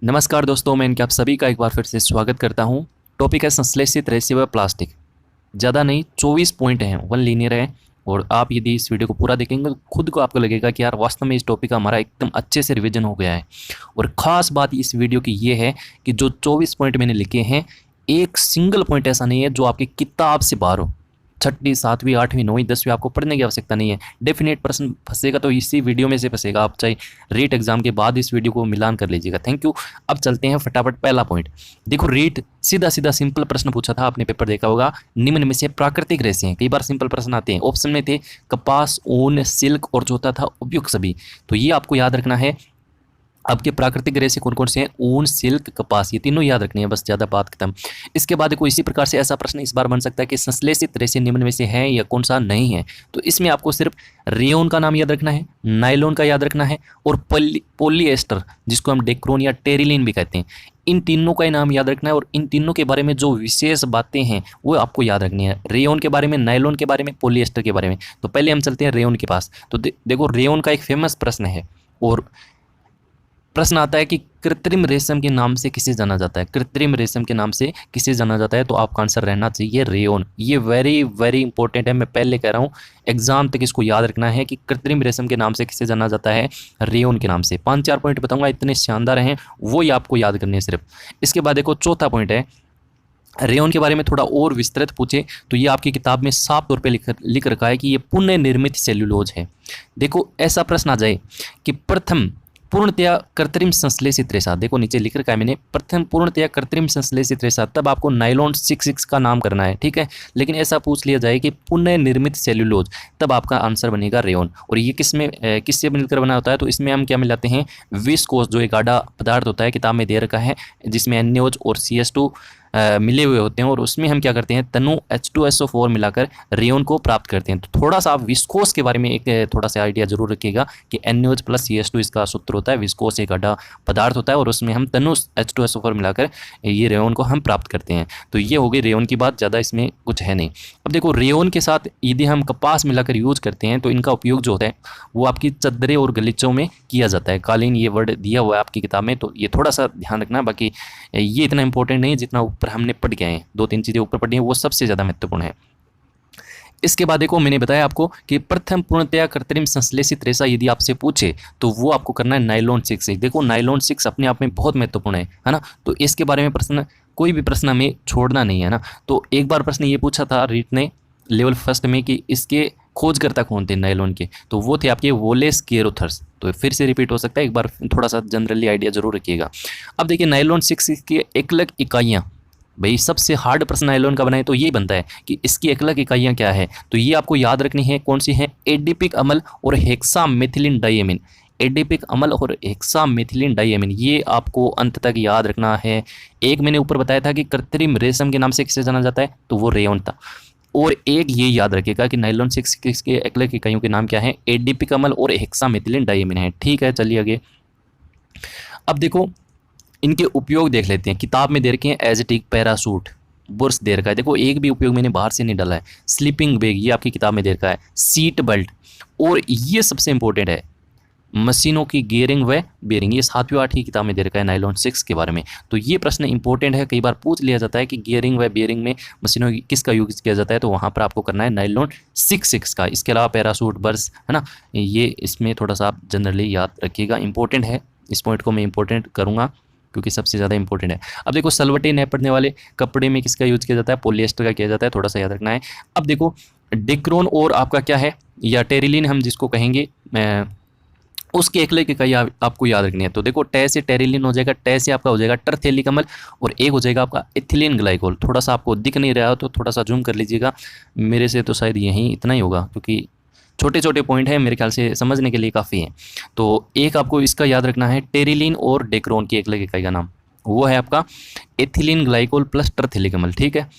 नमस्कार दोस्तों, मैं इनके आप सभी का एक बार फिर से स्वागत करता हूं। टॉपिक है संश्लेषित रेसिव प्लास्टिक। ज़्यादा नहीं, 24 पॉइंट हैं, वन लीनियर है। और आप यदि इस वीडियो को पूरा देखेंगे तो खुद को आपको लगेगा कि यार वास्तव में इस टॉपिक का हमारा एकदम अच्छे से रिवीजन हो गया है। और ख़ास बात इस वीडियो की ये है कि जो 24 पॉइंट मैंने लिखे हैं, एक सिंगल पॉइंट ऐसा नहीं है जो आपकी किताब से बाहर हो। छठी, सातवीं, आठवीं, नौवीं, 10वीं आपको पढ़ने की आवश्यकता नहीं है। डेफिनेट प्रश्न फंसेगा तो इसी वीडियो में से फंसेगा। आप चाहे रीट एग्जाम के बाद इस वीडियो को मिलान कर लीजिएगा। Thank you. अब चलते हैं फटाफट पहला पॉइंट। देखो, रीट सीधा सीधा सिंपल प्रश्न पूछा था, आपने पेपर देखा होगा। निम्न में से प्राकृतिक रेसे हैं। कई बार सिंपल प्रश्न आते हैं। ऑप्शन में थे कपास, ऊन, सिल्क और चौथा था उपयुक्त सभी। तो ये आपको याद रखना है। आपके प्राकृतिक रेसे कौन कौन से हैं? ऊन, सिल्क, कपास, ये तीनों याद रखने हैं, बस ज़्यादा बात खत्म। इसके बाद देखो, इसी प्रकार से ऐसा प्रश्न इस बार बन सकता है कि संश्लेषित रेसे निम्न में से हैं या कौन सा नहीं है। तो इसमें आपको सिर्फ रेयोन का नाम याद रखना है, नायलॉन का याद रखना है और पॉलीएस्टर, जिसको हम डेक्रोन या टेरिलीन भी कहते हैं, इन तीनों का ही नाम याद रखना है। और इन तीनों के बारे में जो विशेष बातें हैं वो आपको याद रखनी है। रेयोन के बारे में, नायलॉन के बारे में, पॉलीएस्टर के बारे में। तो पहले हम चलते हैं रेयोन के पास। तो देखो, रेयोन का एक फेमस प्रश्न है और प्रश्न आता है कि कृत्रिम रेशम के नाम से किसे जाना जाता है? कृत्रिम रेशम के नाम से किसे जाना जाता है? तो आपका आंसर रहना चाहिए रेयोन। ये वेरी वेरी इंपॉर्टेंट है, मैं पहले कह रहा हूँ। एग्जाम तक इसको याद रखना है कि कृत्रिम रेशम के नाम से किसे जाना जाता है? रेयोन के नाम से। 5-4 पॉइंट बताऊंगा, इतने शानदार हैं, वो ही आपको याद करने हैं सिर्फ। इसके बाद देखो, चौथा पॉइंट है, रेयोन के बारे में थोड़ा और विस्तृत पूछे तो ये आपकी किताब में साफ तौर पे लिख रखा है कि ये पुनः निर्मित सेल्यूलोज है। देखो, ऐसा प्रश्न आ जाए कि प्रथम पूर्णतया कृत्रिम संश्लेषित रेशा, देखो नीचे लिख रखा है मैंने, प्रथम पूर्णतया कृत्रिम संश्लेषित रेशा, तब आपको नायलॉन 66 का नाम करना है, ठीक है। लेकिन ऐसा पूछ लिया जाए कि पुनः निर्मित सेल्यूलोज, तब आपका आंसर बनेगा रेयोन। और ये किससे मिलकर बना होता है? तो इसमें हम क्या मिलाते हैं? विस्कोस, जो एक गाढ़ा पदार्थ होता है, किताब में दे रखा है, जिसमें NaOH और CS2 मिले हुए होते हैं। और उसमें हम क्या करते हैं? तनु H2SO4 मिलाकर रेयोन को प्राप्त करते हैं। तो थोड़ा सा आप विस्कोस के बारे में एक थोड़ा सा आइडिया जरूर रखिएगा कि NaOH प्लस CS2 इसका सूत्र होता है। विस्कोस एक गाढ़ा पदार्थ होता है और उसमें हम तनु H2SO4 मिलाकर ये रेयोन को हम प्राप्त करते हैं। तो ये हो गई रेयोन की बात, ज़्यादा इसमें कुछ है नहीं। अब देखो, रेयोन के साथ यदि हम कपास मिलाकर यूज करते हैं तो इनका उपयोग जो होता है वो आपकी चद्दरें और गलीचों में किया जाता है। कालीन, ये वर्ड दिया हुआ है आपकी किताब में, तो ये थोड़ा सा ध्यान रखना। बाकी ये इतना इंपॉर्टेंट नहीं है जितना ऊपर हमने पढ़ के आए हैं। 2-3 चीज़ें ऊपर पढ़ी हैं, वो सबसे ज़्यादा महत्वपूर्ण है। इसके बाद देखो, मैंने बताया आपको कि प्रथम पूर्णतया कृत्रिम संश्लेषित रेशा यदि आपसे पूछे तो वो आपको करना है नायलॉन 6। देखो, नायलॉन 6 अपने आप में बहुत महत्वपूर्ण है ना। तो इसके बारे में प्रश्न, कोई भी प्रश्न हमें छोड़ना नहीं है ना। तो एक बार प्रश्न ये पूछा था रीट ने लेवल फर्स्ट में कि इसके खोजकर्ता कौन थे नायलॉन के, तो वो थे आपके वोलेस केरोथर्स। तो फिर से रिपीट हो सकता है, एक बार थोड़ा सा जनरली आइडिया जरूर रखिएगा। अब देखिए, नायलॉन 6 की एकलक इकाइयाँ, भाई सबसे हार्ड प्रश्न नायलॉन का बनाए तो ये बनता है कि इसकी एकलक इकाइयाँ क्या है। तो ये आपको याद रखनी है, कौन सी है? एडिपिक अम्ल और हेक्सा मेथिलीन डाइएमिन। एडिपिक अम्ल और हेक्सा मेथिलीन डाइएमिन, ये आपको अंत तक याद रखना है। एक मैंने ऊपर बताया था कि कृत्रिम रेशम के नाम से किसे जाना जाता है, तो वो रेयोन था। और एक ये याद रखिएगा कि नायलॉन 6 के एकलक इकाइयों के नाम क्या है? एडिपिक अम्ल और हेक्सा मेथिलीन डाइएमिन है, ठीक है। चलिए आगे। अब देखो, इनके उपयोग देख लेते हैं। किताब में दे रखे हैं एजेटिक, पैरासूट, बुर्स दे रखा है। देखो, एक भी उपयोग मैंने बाहर से नहीं डाला है। स्लीपिंग बैग, ये आपकी किताब में दे रखा है। सीट बेल्ट, और ये सबसे इंपॉर्टेंट है, मशीनों की गियरिंग व बेयरिंग, ये 7वीं 8वीं किताब में दे रखा है नायलॉन 6 के बारे में। तो ये प्रश्न इंपॉर्टेंट है, कई बार पूछ लिया जाता है कि गियरिंग व बेयरिंग में मशीनों की किसका यूज किया जाता है, तो वहाँ पर आपको करना है नायलॉन 6 का। इसके अलावा पैरासूट, बर्स, है ना, ये इसमें थोड़ा सा आप जनरली याद रखिएगा, इंपॉर्टेंट है। इस पॉइंट को मैं इंपॉर्टेंट करूँगा क्योंकि सबसे ज़्यादा इंपॉर्टेंट है। अब देखो, सलवटे न पड़ने वाले कपड़े में किसका यूज किया जाता है? पॉलिएस्टर का किया जाता है, थोड़ा सा याद रखना है। अब देखो, डेक्रोन और आपका क्या है, या टेरिलीन हम जिसको कहेंगे, उसकी एकलक इकाई आपको याद रखनी है। तो देखो, टे से टेरिलीन हो जाएगा, टे से आपका हो जाएगा टरथेलिक अम्ल, और एक हो जाएगा आपका इथिलीन ग्लाइकोल। थोड़ा सा आपको दिख नहीं रहा हो तो थोड़ा सा जूम कर लीजिएगा, मेरे से तो शायद यहीं इतना ही होगा क्योंकि छोटे छोटे पॉइंट हैं, मेरे ख्याल से समझने के लिए काफ़ी है। तो एक आपको इसका याद रखना है, टेरिलीन और डेक्रोन की एकलक इकाई का नाम वो है आपका एथिलीन ग्लाइकोल प्लस टरथेलिक अम्ल, ठीक है।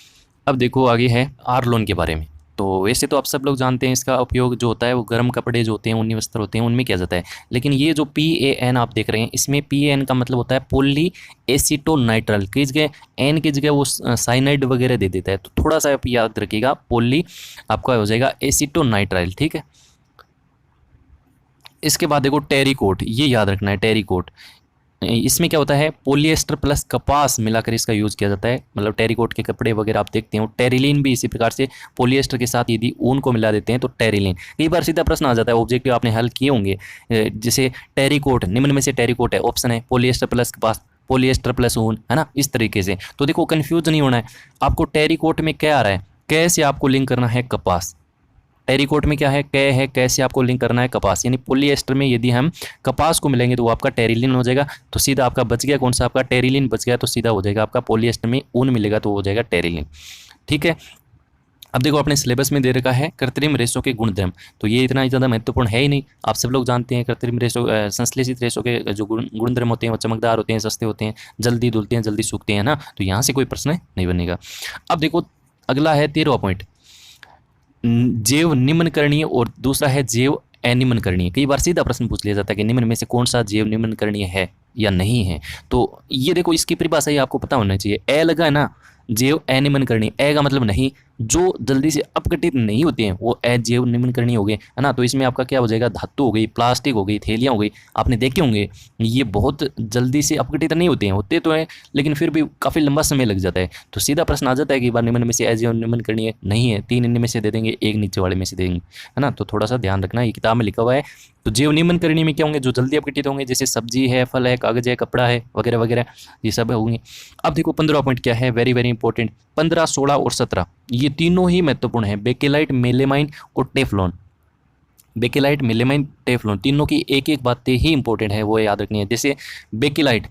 अब देखो, आगे है आर्लोन के बारे में। तो वैसे तो आप सब लोग जानते हैं इसका उपयोग जो होता है वो गर्म कपड़े जो होते हैं, ऊनी वस्त्र होते हैं, उनमें किया जाता है। लेकिन ये जो PAN आप देख रहे हैं, इसमें PAN का मतलब होता है पॉली एसीटोनाइट्राइल। की जगह एन की जगह वो साइनाइड वगैरह दे देता है, तो थोड़ा सा आप याद रखिएगा, पॉली आपका हो जाएगा एसीटोनाइट्राइल, ठीक है। इसके बाद देखो टेरिकोट, ये याद रखना है टेरिकोट। इसमें क्या होता है, पॉलिएस्टर प्लस कपास मिलाकर इसका यूज़ किया जाता है। मतलब टेरिकोट के कपड़े वगैरह आप देखते हो, टेरिलीन भी इसी प्रकार से पॉलिएस्टर के साथ यदि ऊन को मिला देते हैं तो टेरिलीन। कई बार सीधा प्रश्न आ जाता है, ऑब्जेक्टिव आपने हल किए होंगे, जैसे टेरिकोट, निम्न में से टेरिकोट है, ऑप्शन है पॉलिएस्टर प्लस कपास, पॉलिएस्टर प्लस ऊन, है ना, इस तरीके से। तो देखो कंफ्यूज नहीं होना है आपको। टेरिकोट में क्या आ रहा है, कैसे आपको लिंक करना है कपास। टेरिकोट में क्या है, कै है, कैसे आपको लिंक करना है कपास। यानी पॉलिएस्टर में यदि हम कपास को मिलेंगे तो वो आपका टेरिलिन हो जाएगा। तो सीधा आपका बच गया कौन सा, आपका टेरिलिन बच गया, तो सीधा हो जाएगा आपका पॉलिएस्टर में ऊन मिलेगा तो हो जाएगा टेरिलिन। ठीक है। अब देखो अपने सिलेबस में दे रखा है कृत्रिम रेशों के गुणधर्म, तो ये इतना ज़्यादा महत्वपूर्ण है ही नहीं, आप सब लोग जानते हैं कृत्रिम रेशों, संश्लेषित रेशों के जो गुणधर्म होते हैं वो चमकदार होते हैं, सस्ते होते हैं, जल्दी धुलते हैं, जल्दी सूखते हैं ना, तो यहाँ से कोई प्रश्न नहीं बनेगा। अब देखो अगला है 13वां पॉइंट, जैव निम्नकरणीय और दूसरा है जैव अनिम्नकरणीय। कई बार सीधा प्रश्न पूछ लिया जाता है कि निम्न में से कौन सा जैव निम्नकरणीय है या नहीं है। तो ये देखो इसकी परिभाषा ही आपको पता होना चाहिए। ए लगा है ना, जैव अनिम्नकरणीय, ए का मतलब नहीं, जो जल्दी से अपघटित नहीं होते हैं वो अजैव निम्नकरणीय हो गए, है ना। तो इसमें आपका क्या हो जाएगा, धातु हो गई, प्लास्टिक हो गई, थैलियाँ हो गई, आपने देखे होंगे ये बहुत जल्दी से अपघटित नहीं होते हैं, होते तो हैं लेकिन फिर भी काफ़ी लंबा समय लग जाता है। तो सीधा प्रश्न आ जाता है कि बार निम्न में से अजैव निम्नकरणीय नहीं है, 3 इनमें से दे देंगे, 1 नीचे वाले में से देंगे, है ना। तो थोड़ा सा ध्यान रखना, ये किताब में लिखा हुआ है। तो जैव निम्नकरणीय में क्या होंगे, जो जल्दी अपघटित होंगे, जैसे सब्जी है, फल है, कागज है, कपड़ा है, वगैरह वगैरह, ये सब होंगे। अब देखो 15वां पॉइंट क्या है, वेरी वेरी इंपॉर्टेंट, 15, 16 और 17 ये तीनों ही महत्वपूर्ण है, बेकेलाइट, मेलेमाइन और टेफ्लॉन। बेकेलाइट, मेलेमाइन, टेफ्लॉन, तीनों की एक एक बातें ही इंपॉर्टेंट है, वो याद रखनी है। जैसे बेकेलाइट,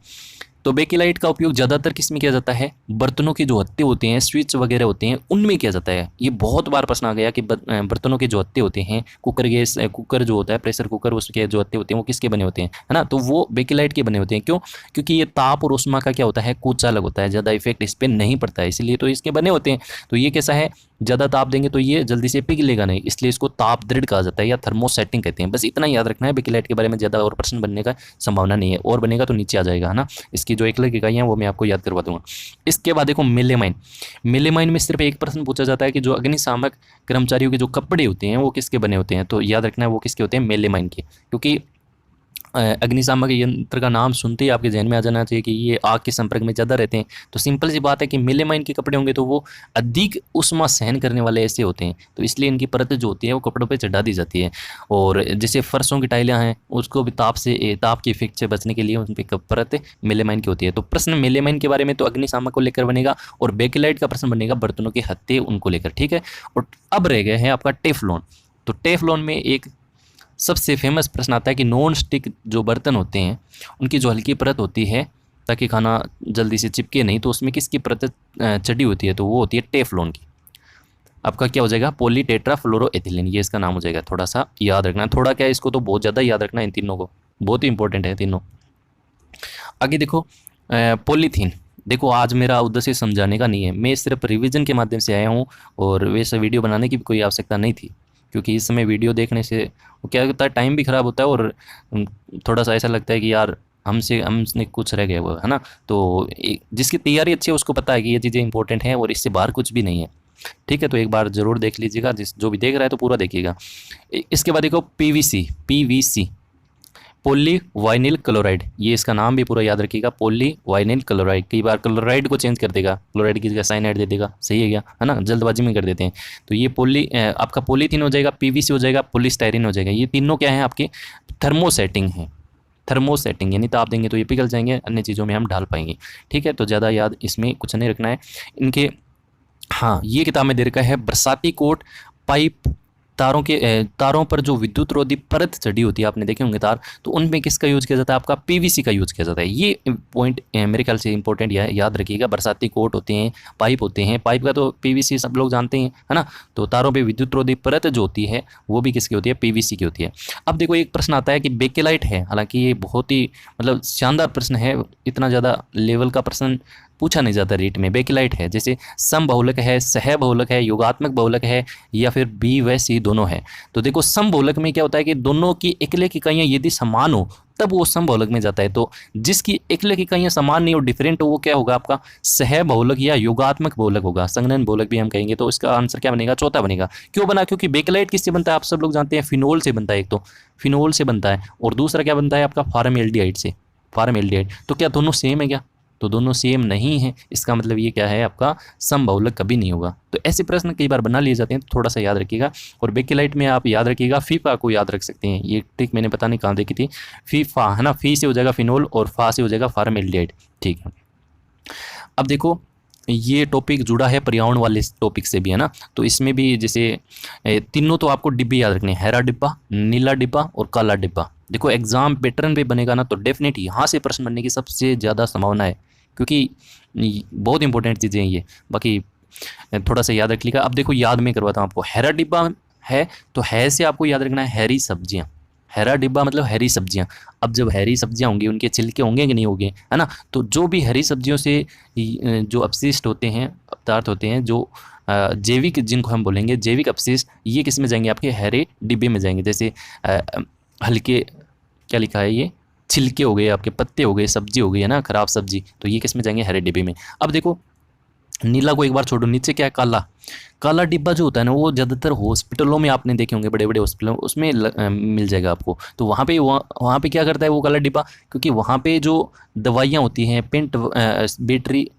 तो बेकेलाइट का उपयोग ज़्यादातर किस में किया जाता है, बर्तनों के जो हत्ते होते हैं, स्विच वगैरह होते हैं, उनमें किया जाता है। ये बहुत बार प्रश्न आ गया कि बर्तनों के जो हत्ते होते हैं, कुकर गैस, कुकर जो होता है, प्रेशर कुकर, उसके जो हत्ते होते हैं वो किसके बने होते हैं, है ना। तो वो बेकेलाइट के बने होते हैं। क्यों, क्योंकि ये ताप और ऊष्मा का क्या होता है, कुछ अलग होता है, ज़्यादा इफेक्ट इस पर नहीं पड़ता है, इसलिए तो इसके बने होते हैं। तो ये कैसा है, ज़्यादा ताप देंगे तो ये जल्दी से पिघलेगा नहीं, इसलिए इसको ताप दृढ़ कहा जाता है या थर्मोसेटिंग कहते हैं। बस इतना याद रखना है, बेकेलाइट के बारे में ज़्यादा और प्रश्न बनने का संभावना नहीं है, और बनेगा तो नीचे आ जाएगा, है ना। इसकी जो एकलक इकाइयाँ वो मैं आपको याद करवा दूंगा। इसके बाद देखो मेलेमाइन, मेलेमाइन में सिर्फ एक प्रश्न पूछा जाता है कि जो अग्निशामक कर्मचारियों के जो कपड़े होते हैं वो किसके बने होते हैं, तो याद रखना है वो किसके होते हैं, मेलेमाइन के। क्योंकि अग्निशामक यंत्र का नाम सुनते ही आपके जहन में आ जाना चाहिए कि ये आग के संपर्क में ज़्यादा रहते हैं। तो सिंपल सी बात है कि मेलेमाइन के कपड़े होंगे तो वो अधिक ऊष्मा सहन करने वाले ऐसे होते हैं, तो इसलिए इनकी परत जो होती है वो कपड़ों पे चढ़ा दी जाती है। और जैसे फर्शों की टाइलें हैं उसको भी ताप के इफेक्ट से बचने के लिए उन पर परत मेलेमाइन की होती है। तो प्रश्न मेलेमाइन के बारे में तो अग्निशामक को लेकर बनेगा, और बेकेलाइट का प्रश्न बनेगा बर्तनों के हत्ते उनको लेकर, ठीक है। और अब रह गए हैं आपका टेफ्लॉन। तो टेफ्लॉन में एक सबसे फेमस प्रश्न आता है कि नॉन स्टिक जो बर्तन होते हैं उनकी जो हल्की परत होती है ताकि खाना जल्दी से चिपके नहीं, तो उसमें किसकी परत चढ़ी होती है, तो वो होती है टेफ्लॉन की। आपका क्या हो जाएगा, पॉलीटेट्राफ्लोरोएथिलीन, ये इसका नाम हो जाएगा। थोड़ा सा याद रखना, थोड़ा क्या इसको तो बहुत ज़्यादा याद रखना है, इन तीनों को बहुत ही इंपॉर्टेंट है तीनों। आगे देखो पॉलीथीन। देखो आज मेरा उद्देश्य समझाने का नहीं है, मैं सिर्फ रिवीजन के माध्यम से आया हूँ, और वैसे वीडियो बनाने की भी कोई आवश्यकता नहीं थी, क्योंकि इस समय वीडियो देखने से वो क्या होता है, टाइम भी ख़राब होता है, और थोड़ा सा ऐसा लगता है कि यार हमने कुछ रह गया वो, है ना। तो जिसकी तैयारी अच्छी है उसको पता है कि ये चीज़ें इंपॉर्टेंट हैं और इससे बाहर कुछ भी नहीं है, ठीक है। तो एक बार ज़रूर देख लीजिएगा, जो भी देख रहा है तो पूरा देखिएगा। इसके बाद देखो पीवीसी, पॉली वाइनिल क्लोराइड, ये इसका नाम भी पूरा याद रखिएगा, पॉली वाइनिल क्लोराइड। कई बार क्लोराइड को चेंज कर देगा, क्लोराइड की जगह साइनाइड दे देगा, सही है क्या, है ना, जल्दबाजी में कर देते हैं। तो ये आपका पॉलीथीन हो जाएगा, पीवीसी हो जाएगा, पॉलीस्टाइरीन हो जाएगा। ये तीनों क्या है, आपके थर्मोसेटिंग है, थर्मोसेटिंग यानी ताप देंगे तो ये पिघल जाएंगे, अन्य चीज़ों में हम ढाल पाएंगे, ठीक है। तो ज़्यादा याद इसमें कुछ नहीं रखना है इनके। हाँ, ये किताब में दे रखा है बरसाती कोट पाइप तारों पर जो विद्युत रोधी परत चढ़ी होती है, आपने देखे होंगे तार, तो उनमें किसका यूज किया जाता है, आपका पीवीसी का यूज किया जाता है। ये पॉइंट मेरे ख्याल से इंपॉर्टेंट याद रखिएगा। बरसाती कोट होते हैं, पाइप होते हैं, पाइप का तो पीवीसी सब लोग जानते हैं, है ना। तो तारों पे विद्युत रोधी परत जो होती है वो भी किसकी होती है, पीवीसी की होती है। अब देखो एक प्रश्न आता है कि बेकेलाइट है, हालांकि ये बहुत ही मतलब शानदार प्रश्न है, इतना ज़्यादा लेवल का प्रश्न पूछा नहीं जाता रीट में। बेकेलाइट है, जैसे समबहुलक है, सहबहुलक है, योगात्मक बहुलक है, या फिर बी व सी दोनों है। तो देखो समबहुलक में क्या होता है कि दोनों की एकलिक इकाइयाँ यदि समान हो तब वो समबहुलक में जाता है। तो जिसकी एकलिक इकाइयाँ समान नहीं हो, डिफरेंट हो, वो क्या होगा, आपका सहबहुलक या योगात्मक बहुलक होगा, संघनन बहुलक भी हम कहेंगे। तो इसका आंसर क्या बनेगा, चौथा बनेगा। क्यों बना, क्योंकि बेकेलाइट किससे बनता है, आप सब लोग जानते हैं, फिनोल से बनता है। एक तो फिनोल से बनता है, और दूसरा क्या बनता है आपका, फार्मल्डिहाइड से। फॉर्मेल्डिहाइड। तो क्या दोनों सेम है क्या? तो दोनों सेम नहीं है, इसका मतलब ये क्या है, आपका समबहुलक कभी नहीं होगा। तो ऐसे प्रश्न कई बार बना लिए जाते हैं, तो थोड़ा सा याद रखिएगा। और बेकेलाइट में आप याद रखिएगा, फीफा को याद रख सकते हैं, ये ट्रिक मैंने पता नहीं कहाँ देखी थी। फीफा है ना, फी से हो जाएगा फिनोल और फा से हो जाएगा फॉर्मेल्डिहाइड। ठीक है, अब देखो ये टॉपिक जुड़ा है पर्यावरण वाले टॉपिक से भी, है ना। तो इसमें भी जैसे तीनों तो आपको डिब्बे याद रखने हैं, हरा डिब्बा, नीला डिब्बा और काला डिब्बा। देखो एग्जाम पैटर्न पे बनेगा ना, तो डेफिनेट यहाँ से प्रश्न बनने की सबसे ज़्यादा संभावना है, क्योंकि बहुत इंपॉर्टेंट चीज़ें हैं ये। बाकी थोड़ा सा याद रख लीजिएगा। अब देखो याद में करवाता हूँ आपको, हरा डिब्बा है तो है से आपको याद रखना है हैरी सब्जियाँ। हरा डिब्बा मतलब हरी सब्जियाँ। अब जब हरी सब्जियाँ होंगी, उनके छिलके होंगे कि नहीं होंगे, है ना। तो जो भी हरी सब्जियों से जो अपशिष्ट होते हैं, पदार्थ होते हैं, जो जैविक, जिनको हम बोलेंगे जैविक अपशिष्ट, ये किस में जाएंगे, आपके हरे डिब्बे में जाएंगे। जैसे हल्के, क्या लिखा है ये, छिलके हो गए, आपके पत्ते हो गए, सब्जी हो गई, है ना, खराब सब्जी, तो ये किस में जाएंगे, हरे डिब्बे में। अब देखो नीला को एक बार छोड़ो, नीचे क्या है, काला। काला डिब्बा जो होता है ना, वो ज़्यादातर हॉस्पिटलों में आपने देखे होंगे, बड़े बड़े हॉस्पिटलों, उसमें मिल जाएगा आपको। तो वहाँ पे क्या करता है वो काला डिब्बा, क्योंकि वहाँ पे जो दवाइयाँ होती हैं, पेंट, बैटरी,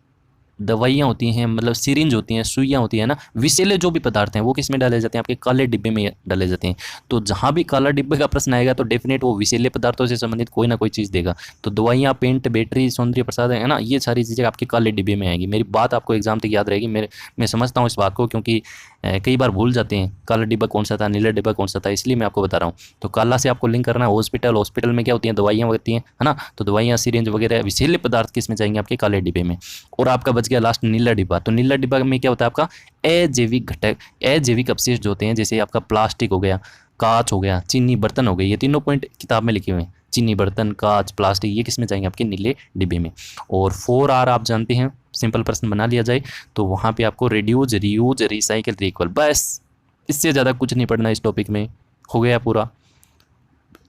दवाइयाँ होती हैं, मतलब सिरिंज होती हैं, सुइयाँ होती हैं ना, विषैले जो भी पदार्थ हैं, वो किस में डाले जाते हैं, आपके काले डिब्बे में डाले जाते हैं। तो जहाँ भी काला डिब्बे का प्रश्न आएगा, तो डेफिनेट वो विषैले पदार्थों से संबंधित कोई ना कोई चीज़ देगा। तो दवाइयाँ, पेंट, बैटरी, सौंदर्य प्रसाद, है ना, ये सारी चीज़ें आपके काले डिब्बे में आएगी। मेरी बात आपको एग्जाम तक याद रहेगी, मैं समझता हूँ इस बात को, क्योंकि कई बार भूल जाते हैं काला डिब्बा कौन सा था, नीला डिब्बा कौन सा था, इसलिए मैं आपको बता रहा हूँ। तो काला से आपको लिंक करना है हॉस्पिटल, हॉस्पिटल में क्या होती हैं, दवाइयाँ होती हैं, है ना। तो दवाइयाँ, सिरिंज वगैरह, विषैले पदार्थ किस में जाएंगे, आपके काले डिब्बे में। और आपका बच गया लास्ट नीला डिब्बा। तो नीला डिब्बा में क्या होता है, आपका अजैविक घटक, अजैविक अपशिष्ट जो होते हैं, जैसे आपका प्लास्टिक हो गया, कांच हो गया, चीनी बर्तन हो गई, ये तीनों पॉइंट किताब में लिखे हुए हैं। चीनी बर्तन, कांच, प्लास्टिक, ये किस में जाएंगे, आपके नीले डिब्बे में। और 4R आप जानते हैं, सिंपल प्रश्न बना लिया जाए तो वहाँ पे आपको रिड्यूज, रीयूज, रिसाइकिल, रिकॉल, बस इससे ज़्यादा कुछ नहीं पढ़ना इस टॉपिक में, हो गया पूरा।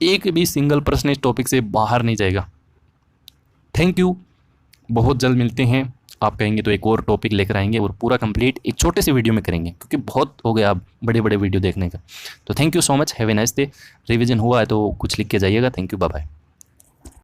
एक भी सिंगल प्रश्न इस टॉपिक से बाहर नहीं जाएगा। थैंक यू, बहुत जल्द मिलते हैं। आप कहेंगे तो एक और टॉपिक लेकर आएंगे और पूरा कंप्लीट एक छोटे से वीडियो में करेंगे, क्योंकि बहुत हो गया अब बड़े बड़े वीडियो देखने का। तो thank you so much, have a nice day. Revision हुआ है तो कुछ लिख के जाइएगा। Thank you, bye bye.